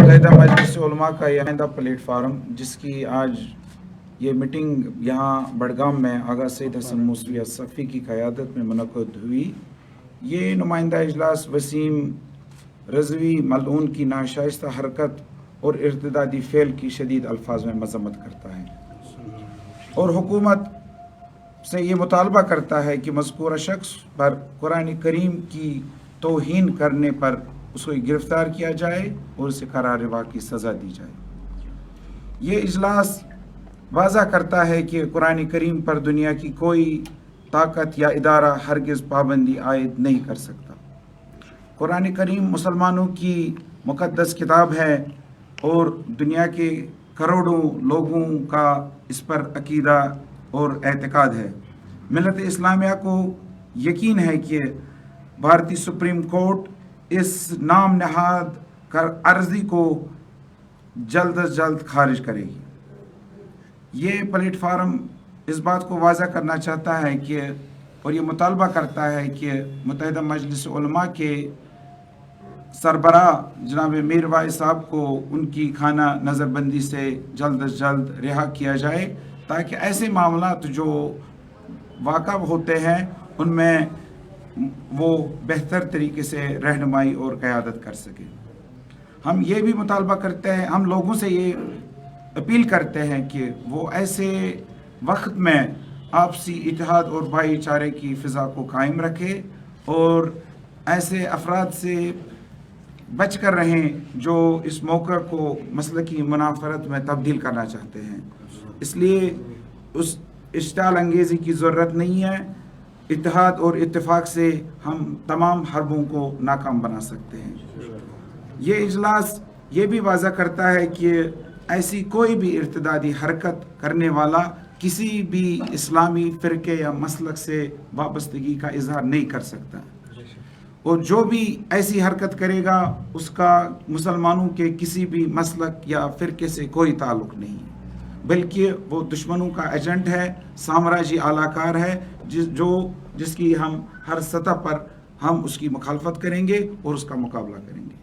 متحدہ مجلس علماء کا یہ آئندہ پلیٹ فارم، جس کی آج یہ میٹنگ یہاں بڑگام میں آغا سید حسن موسوی صفی کی قیادت میں منعقد ہوئی، یہ نمائندہ اجلاس وسیم رضوی ملعون کی ناشائستہ حرکت اور ارتدادی فعل کی شدید الفاظ میں مذمت کرتا ہے اور حکومت سے یہ مطالبہ کرتا ہے کہ مذکورہ شخص پر قرآن کریم کی توہین کرنے پر اس کو گرفتار کیا جائے اور اسے قرار روا کی سزا دی جائے۔ یہ اجلاس واضح کرتا ہے کہ قرآن کریم پر دنیا کی کوئی طاقت یا ادارہ ہرگز پابندی عائد نہیں کر سکتا۔ قرآن کریم مسلمانوں کی مقدس کتاب ہے اور دنیا کے کروڑوں لوگوں کا اس پر عقیدہ اور اعتقاد ہے۔ ملت اسلامیہ کو یقین ہے کہ بھارتی سپریم کورٹ اس نام نہاد عرضی کو جلد از جلد خارج کرے گی۔ یہ پلیٹ فارم اس بات کو واضح کرنا چاہتا ہے کہ اور یہ مطالبہ کرتا ہے کہ متحدہ مجلس علماء کے سربراہ جناب میر وائس صاحب کو ان کی خانہ نظر بندی سے جلد از جلد رہا کیا جائے، تاکہ ایسے معاملات جو واقع ہوتے ہیں ان میں وہ بہتر طریقے سے رہنمائی اور قیادت کر سکے۔ ہم یہ بھی مطالبہ کرتے ہیں، ہم لوگوں سے یہ اپیل کرتے ہیں کہ وہ ایسے وقت میں آپسی اتحاد اور بھائی چارے کی فضا کو قائم رکھے اور ایسے افراد سے بچ کر رہیں جو اس موقع کو مسلکی منافرت میں تبدیل کرنا چاہتے ہیں۔ اس لیے اس اشتعال انگیزی کی ضرورت نہیں ہے۔ اتحاد اور اتفاق سے ہم تمام حربوں کو ناکام بنا سکتے ہیں۔ یہ اجلاس یہ بھی واضح کرتا ہے کہ ایسی کوئی بھی ارتدادی حرکت کرنے والا کسی بھی اسلامی فرقے یا مسلک سے وابستگی کا اظہار نہیں کر سکتا، اور جو بھی ایسی حرکت کرے گا اس کا مسلمانوں کے کسی بھی مسلک یا فرقے سے کوئی تعلق نہیں ہے، بلکہ وہ دشمنوں کا ایجنٹ ہے، سامراجی اعلی کار ہے، جس کی ہم ہر سطح پر ہم اس کی مخالفت کریں گے اور اس کا مقابلہ کریں گے۔